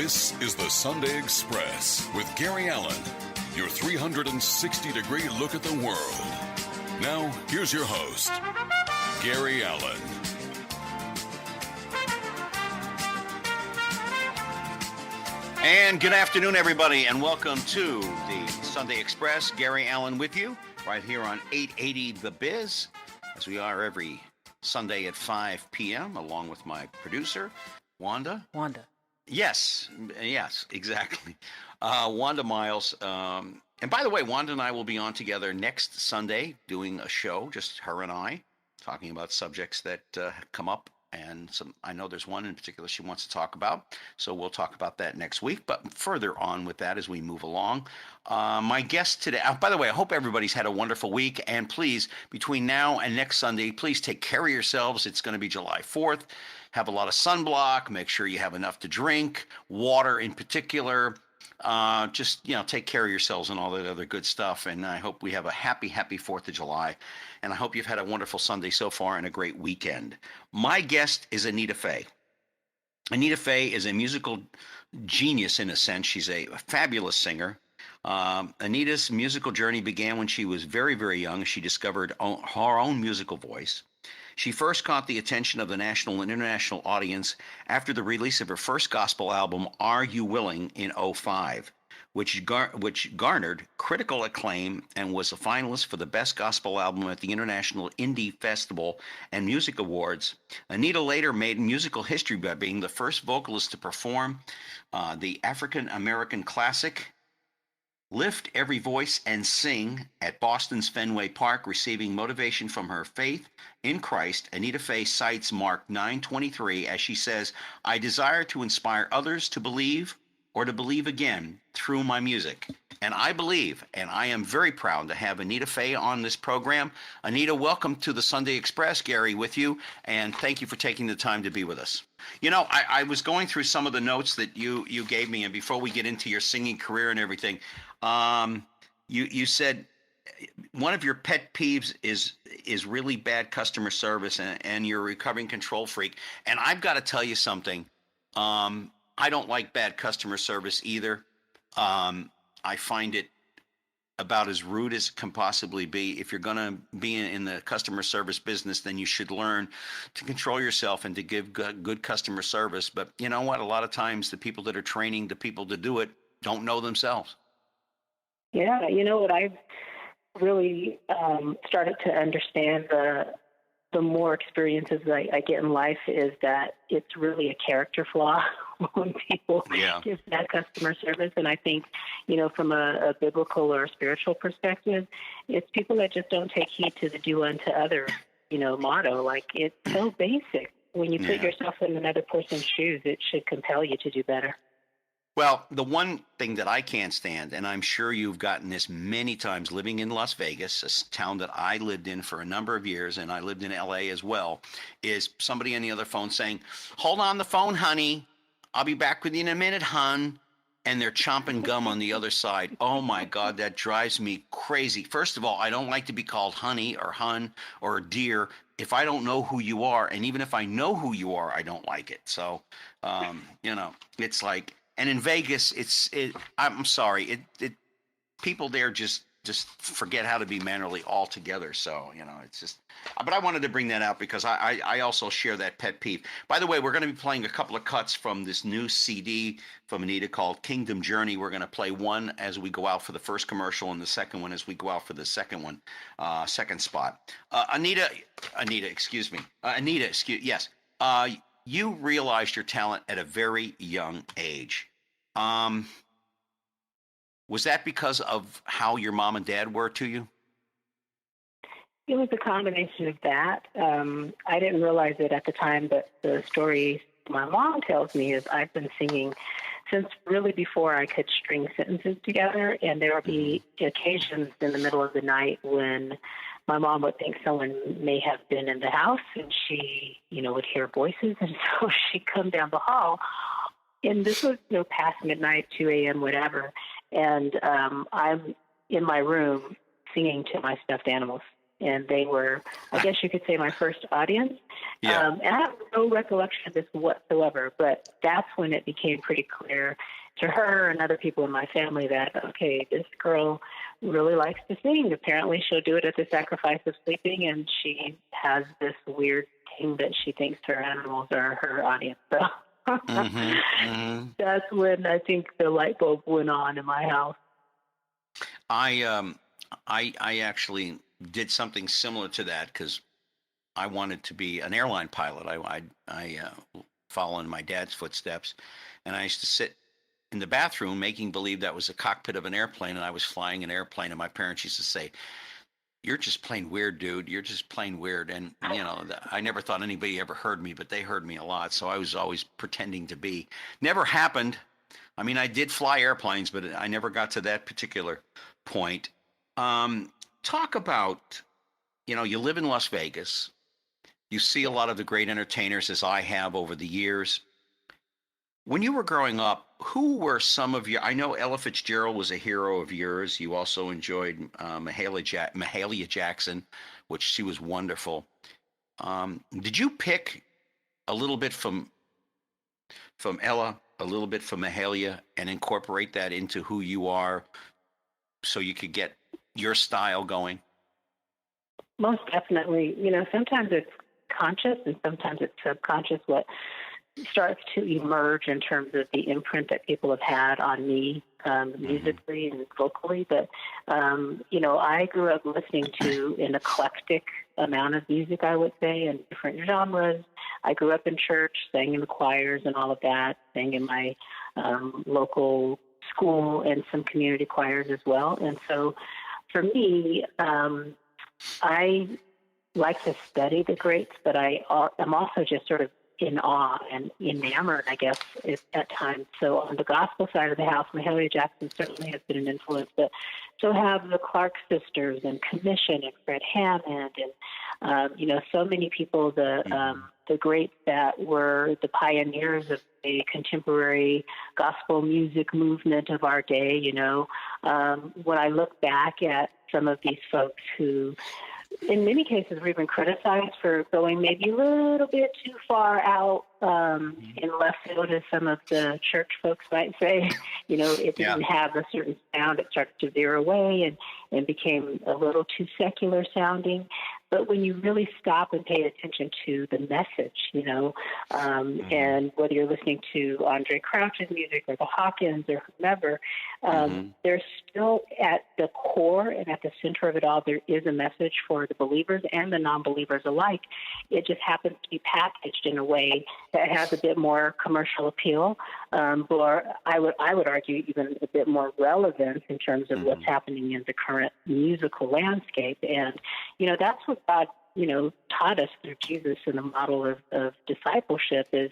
This is the Sunday Express with Gary Allen, your 360-degree look at the world. Now, here's your host, Gary Allen. And good afternoon, everybody, and welcome to the Sunday Express. Gary Allen with you right here on 880 The Biz, as we are every Sunday at 5 p.m., along with my producer, Wanda. Yes, exactly. Wanda Miles. And by the way, Wanda and I will be on together next Sunday doing a show, just her and I, talking about subjects that come up. And I know there's one in particular she wants to talk about. So we'll talk about that next week. But further on with that as we move along. My guest today, by the way, I hope everybody's had a wonderful week. And please, between now and next Sunday, please take care of yourselves. It's going to be July 4th. Have a lot of sunblock. Make sure you have enough to drink, water in particular. Just, take care of yourselves and all that other good stuff. And I hope we have a happy 4th of July. And I hope you've had a wonderful Sunday so far and a great weekend. My guest is Anita Faye. Anita Faye is a musical genius in a sense. She's a fabulous singer. Anita's musical journey began when she was very, very young. She discovered her own musical voice. She first caught the attention of the national and international audience after the release of her first gospel album, Are You Willing, in 2005, which garnered critical acclaim and was a finalist for the Best Gospel Album at the International Indie Festival and Music Awards. Anita later made musical history by being the first vocalist to perform the African-American classic Lift Every Voice and Sing at Boston's Fenway Park. Receiving motivation from her faith in Christ, Anita Faye cites Mark 9:23 as she says, "I desire to inspire others to believe or to believe again through my music." And I believe, and I am very proud to have Anita Faye on this program. Anita, welcome to the Sunday Express. Gary with you, and thank you for taking the time to be with us. I was going through some of the notes that you gave me, and before we get into your singing career and everything, you said one of your pet peeves is really bad customer service, and you're a recovering control freak. And I've got to tell you something. I don't like bad customer service either. I find it about as rude as it can possibly be. If you're going to be in the customer service business, then you should learn to control yourself and to give good customer service. But you know what? A lot of times the people that are training the people to do it don't know themselves. Yeah, you know what I've really started to understand the more experiences I get in life is that it's really a character flaw when people give that customer service. And I think, from a biblical or a spiritual perspective, it's people that just don't take heed to the do unto others, motto. Like, it's so basic. When you put yourself in another person's shoes, it should compel you to do better. Well, the one thing that I can't stand, and I'm sure you've gotten this many times living in Las Vegas, a town that I lived in for a number of years, and I lived in L.A. as well, is somebody on the other phone saying, "Hold on the phone, honey. I'll be back with you in a minute, hun." And they're chomping gum on the other side. Oh, my God, that drives me crazy. First of all, I don't like to be called honey or hun or dear if I don't know who you are. And even if I know who you are, I don't like it. So, it's like... And in Vegas, I'm sorry, people there just forget how to be mannerly altogether. So, it's just, but I wanted to bring that out because I also share that pet peeve. By the way, we're going to be playing a couple of cuts from this new CD from Anita called Kingdom Journey. We're going to play one as we go out for the first commercial and the second one as we go out for the second one, second spot. Anita, yes. You realized your talent at a very young age. Was that because of how your mom and dad were to you? It was a combination of that. I didn't realize it at the time, but the story my mom tells me is I've been singing since really before I could string sentences together, and there would be occasions in the middle of the night when my mom would think someone may have been in the house, and she, would hear voices, and so she'd come down the hall. And this was past midnight, 2 a.m., whatever, and I'm in my room singing to my stuffed animals. and they were, I guess you could say, my first audience. Yeah. And I have no recollection of this whatsoever, but that's when it became pretty clear to her and other people in my family that, okay, this girl really likes to sing. Apparently she'll do it at the sacrifice of sleeping, and she has this weird thing that she thinks her animals are her audience. So that's when I think the light bulb went on in my house. I actually did something similar to that because I wanted to be an airline pilot. I follow in my dad's footsteps, and I used to sit in the bathroom making believe that was a cockpit of an airplane, and I was flying an airplane. And my parents used to say, "You're just plain weird, dude. You're just plain weird." And I never thought anybody ever heard me, but they heard me a lot. So I was always pretending to be. Never happened. I mean, I did fly airplanes, but I never got to that particular point. Talk about, you live in Las Vegas. You see a lot of the great entertainers, as I have over the years. When you were growing up, who were some of your? I know Ella Fitzgerald was a hero of yours. You also enjoyed Mahalia Jackson, which she was wonderful. Did you pick a little bit from Ella, a little bit from Mahalia, and incorporate that into who you are, so you could get your style going? Most definitely. Sometimes it's conscious and sometimes it's subconscious what starts to emerge in terms of the imprint that people have had on me musically and vocally. But, I grew up listening to an eclectic amount of music, I would say, in different genres. I grew up in church, sang in the choirs and all of that, sang in my local school and some community choirs as well. And so for me, I like to study the greats, but I'm also just sort of in awe and enamored, I guess, at times. So on the gospel side of the house, Mahalia Jackson certainly has been an influence, but so have the Clark sisters and Commission and Fred Hammond and, so many people, the greats that were the pioneers of the contemporary gospel music movement of our day. When I look back at some of these folks who, in many cases, we've been criticized for going maybe a little bit too far out in left field, as some of the church folks might say. It didn't have a certain sound. It started to veer away and became a little too secular sounding. But when you really stop and pay attention to the message, and whether you're listening to Andre Crouch's music or the Hawkins or whomever, there's still at the core and at the center of it all, there is a message for the believers and the non-believers alike. It just happens to be packaged in a way that has a bit more commercial appeal, or I would argue even a bit more relevance in terms of what's happening in the current musical landscape. And, that's what God, taught us through Jesus in the model of discipleship is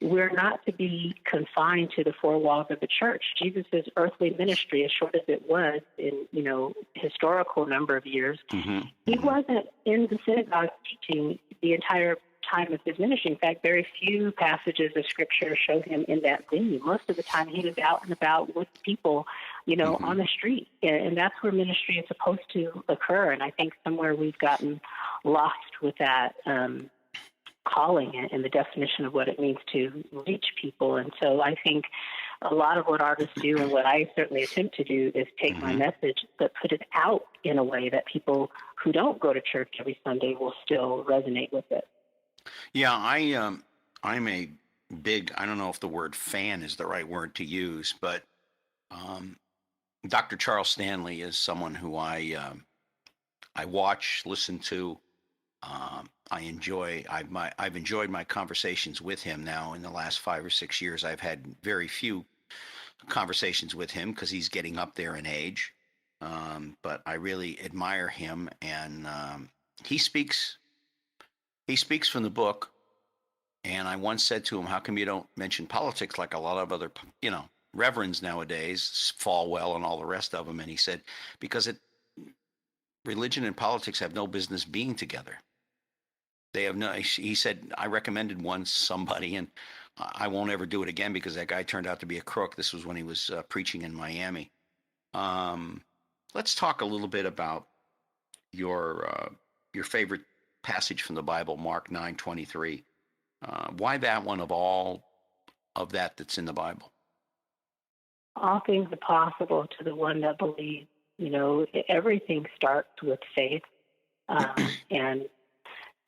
we're not to be confined to the four walls of the church. Jesus' earthly ministry, as short as it was in, historical number of years, he wasn't in the synagogue teaching the entire time of his ministry. In fact, very few passages of Scripture show him in that venue. Most of the time, he was out and about with people, on the street. And that's where ministry is supposed to occur. And I think somewhere we've gotten lost with that calling and the definition of what it means to reach people. And so I think a lot of what artists do, and what I certainly attempt to do, is take my message but put it out in a way that people who don't go to church every Sunday will still resonate with it. Yeah, I'm a big, I don't know if the word fan is the right word to use, but Dr. Charles Stanley is someone who I watch, listen to. I've enjoyed my conversations with him now in the last 5 or 6 years. I've had very few conversations with him because he's getting up there in age. But I really admire him, and he speaks from the book. And I once said to him, "How come you don't mention politics like a lot of other, reverends nowadays, Falwell and all the rest of them?" And he said, "Because religion and politics have no business being together. They have no." He said, "I recommended once somebody, and I won't ever do it again because that guy turned out to be a crook." This was when he was preaching in Miami. Let's talk a little bit about your your favorite passage from the Bible, Mark 9:23. Why that one of all of that's in the Bible? All things are possible to the one that believes. Everything starts with faith. And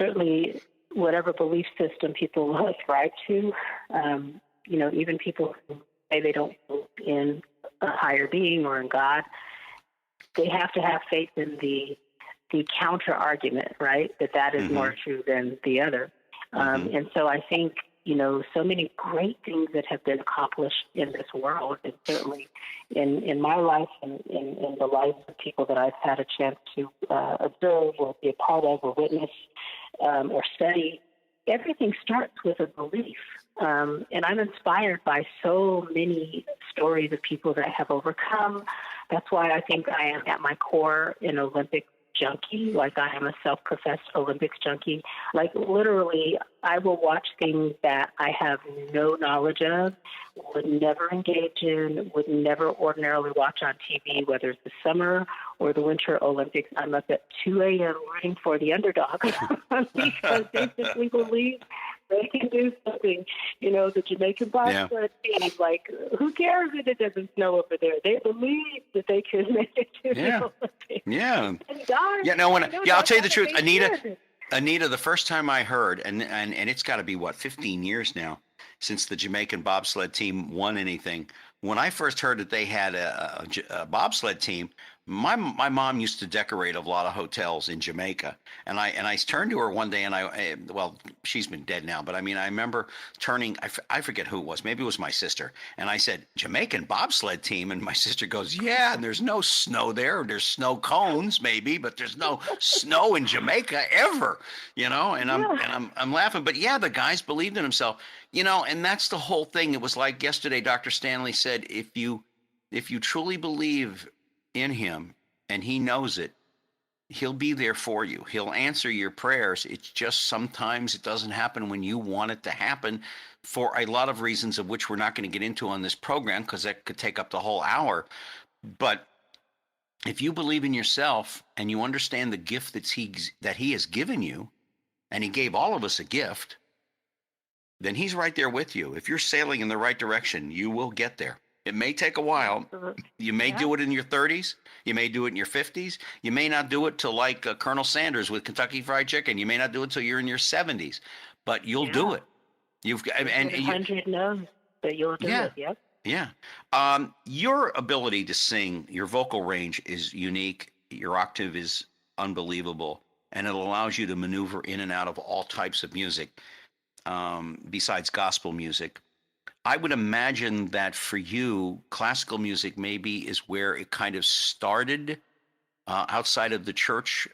certainly whatever belief system people ascribe to, even people who say they don't believe in a higher being or in God, they have to have faith in the counter argument, right? That is more true than the other. And so I think, so many great things that have been accomplished in this world, and certainly in my life and in the lives of people that I've had a chance to observe or be a part of or witness or study, everything starts with a belief. And I'm inspired by so many stories of people that have overcome. That's why I think I am at my core an Olympic junkie. Like, I am a self-professed Olympics junkie. Like, literally, I will watch things that I have no knowledge of, would never engage in, would never ordinarily watch on TV, whether it's the summer or the Winter Olympics. I'm up at 2 a.m. rooting for the underdog because they simply believe they can do something. The Jamaican bobsled team, like, who cares if it doesn't snow over there? They believe that they can make it to the Olympics. Yeah. And God, I'll tell you the truth, Anita, the first time I heard, and it's got to be, 15 years now since the Jamaican bobsled team won anything. When I first heard that they had a bobsled team, my mom used to decorate a lot of hotels in Jamaica, and I turned to her one day, and she's been dead now, but I remember turning, I forget who it was, maybe it was my sister, and I said, Jamaican bobsled team, and my sister goes, yeah, and there's no snow there. There's snow cones maybe, but there's no snow in Jamaica ever, and I'm laughing, but yeah, the guys believed in himself, and that's the whole thing. It was like yesterday, Dr. Stanley said, if you truly believe in him and he knows it, he'll be there for you. He'll answer your prayers. It's just sometimes it doesn't happen when you want it to happen, for a lot of reasons of which we're not going to get into on this program, because that could take up the whole hour. But if you believe in yourself and you understand the gift that he has given you, and he gave all of us a gift, then he's right there with you. If you're sailing in the right direction, you will get there. It may take a while. You may do it in your 30s. You may do it in your 50s. You may not do it till like Colonel Sanders with Kentucky Fried Chicken. You may not do it till you're in your 70s, but you'll do it. You've got, and 100 knows that you'll do it. Yep. Yeah. Your ability to sing, your vocal range is unique. Your octave is unbelievable, and it allows you to maneuver in and out of all types of music, besides gospel music. I would imagine that for you, classical music maybe is where it kind of started, outside of the church,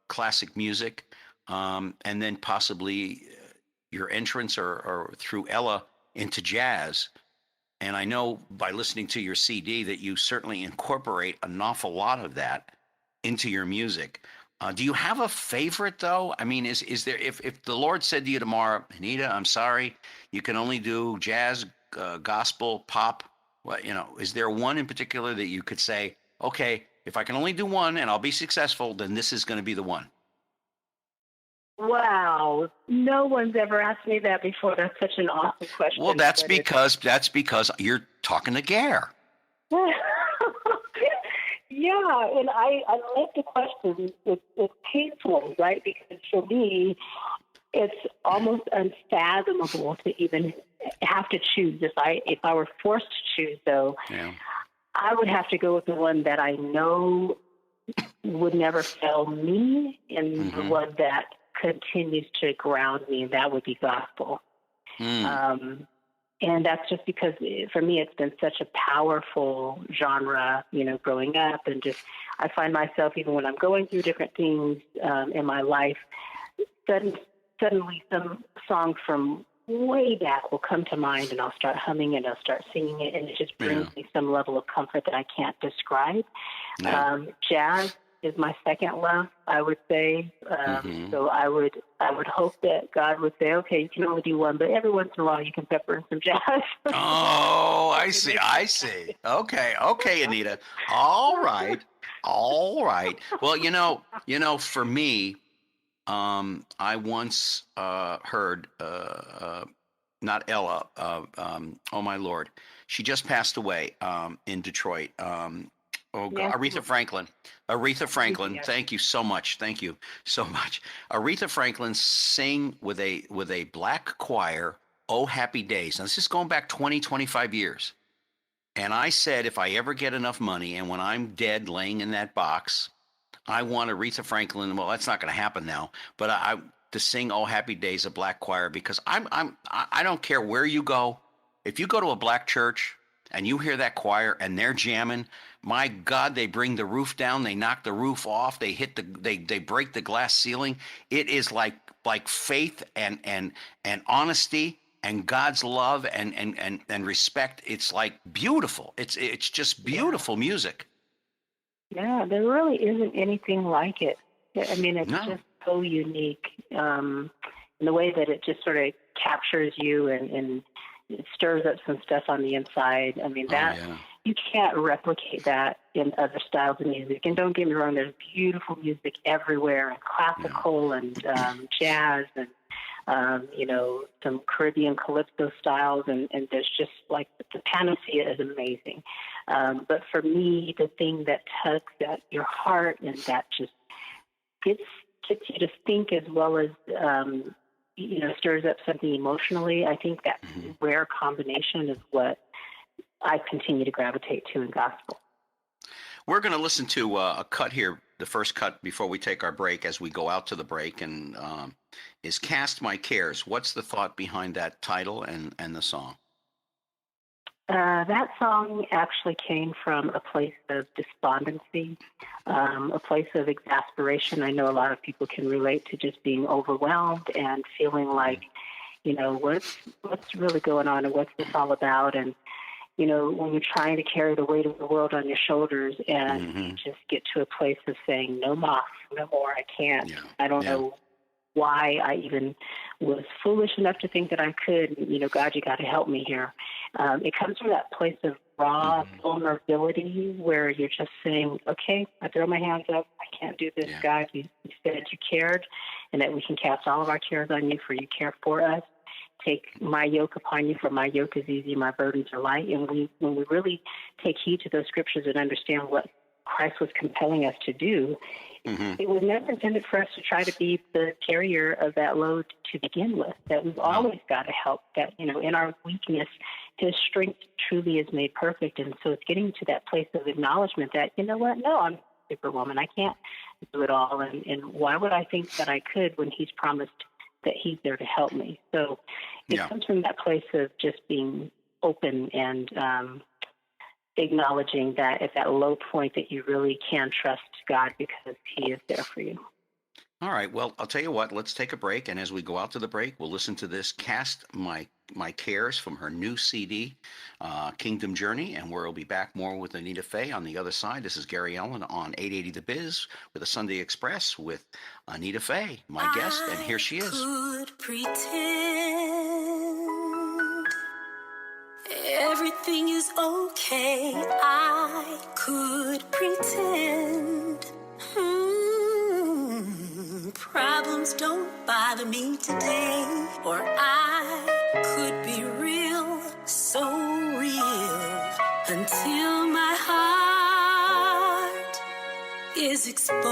classic music, and then possibly your entrance or through Ella into jazz. And I know by listening to your CD that you certainly incorporate an awful lot of that into your music. Do you have a favorite, though? Is there, if the Lord said to you tomorrow, Anita, I'm sorry, you can only do jazz, gospel, pop, is there one in particular that you could say, okay, if I can only do one and I'll be successful, then this is going to be the one? Wow. No one's ever asked me that before. That's such an awesome question. Well, that's because you're talking to Gare. Yeah, and I like the question. It's painful, right? Because for me, it's almost unfathomable to even have to choose. If I were forced to choose, though, I would have to go with the one that I know would never fail me, and the one that continues to ground me, and that would be gospel. And that's just because, for me, it's been such a powerful genre, growing up. And just, I find myself, even when I'm going through different things in my life, suddenly some song from way back will come to mind, and I'll start humming and I'll start singing it. And it just brings me some level of comfort that I can't describe. Jazz is my second love, I would say. So I would hope that God would say, okay, you can only do one, but every once in a while you can pepper in some jazz. Oh, I see. Okay, Anita. All right. Well, for me, I once heard, not Ella, oh my Lord, she just passed away in Detroit. Oh, God, Nancy, Aretha Franklin. Aretha Franklin. yes. Thank you so much. Thank you so much. Aretha Franklin sang with a black choir. Oh, happy days. Now this is going back 20, 25 years. And I said, if I ever get enough money, and when I'm dead, laying in that box, I want Aretha Franklin. Well, that's not going to happen now, but I to sing "Oh Happy Days" a black choir, because I don't care where you go. If you go to a black church and you hear that choir and they're jamming, my God, they bring the roof down, they knock the roof off, they hit they break the glass ceiling. It is like faith and honesty and God's love and respect. It's like beautiful. It's just beautiful music. Yeah, there really isn't anything like it. I mean, it's No. just so unique in the way that it just sort of captures you and it stirs up some stuff on the inside. I mean, that Oh, yeah. you can't replicate that in other styles of music. And don't get me wrong, there's beautiful music everywhere, and classical and jazz and some Caribbean calypso styles, and there's just like the panacea is amazing. But for me, the thing that tugs at your heart and that just gets you to think as well as stirs up something emotionally, I think that rare combination is what I continue to gravitate to in gospel. We're going to listen to a cut here, the first cut before we take our break, as we go out to the break, and is "Cast My Cares." What's the thought behind that title and the song? That song actually came from a place of despondency, a place of exasperation. I know a lot of people can relate to just being overwhelmed and feeling like, what's really going on and what's this all about? And, when you're trying to carry the weight of the world on your shoulders and you just get to a place of saying, no more, I can't. Yeah. I don't know why I even was foolish enough to think that I could. God, you got to help me here. It comes from that place of raw vulnerability where you're just saying, okay, I throw my hands up. I can't do this, God. You said you cared and that we can cast all of our cares on you, for you care for us. Take my yoke upon you, for my yoke is easy, my burdens are light. And when we really take heed to those scriptures and understand what Christ was compelling us to do, it was never intended for us to try to be the carrier of that load to begin with, that we've always got to help, that, in our weakness, his strength truly is made perfect. And so it's getting to that place of acknowledgement that, no, I'm superwoman. I can't do it all. And why would I think that I could when he's promised that he's there to help me? So it comes from that place of just being open and acknowledging that at that low point that you really can trust God because he is there for you. All right. Well, I'll tell you what. Let's take a break, and as we go out to the break, we'll listen to this "Cast My Cares" from her new CD, Kingdom Journey, and we'll be back more with Anita Faye on the other side. This is Gary Allen on 880 The Biz with the Sunday Express with Anita Faye, my guest, and here she is. I could pretend everything is okay. I could pretend problems don't bother me today. Or I could be real, so real, until my heart is exposed.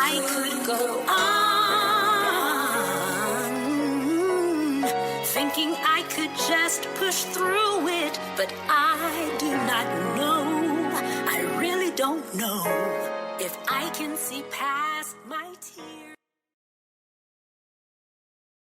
I could go on, thinking I could just push through it, but I do not know, I really don't know if I can see past my tears.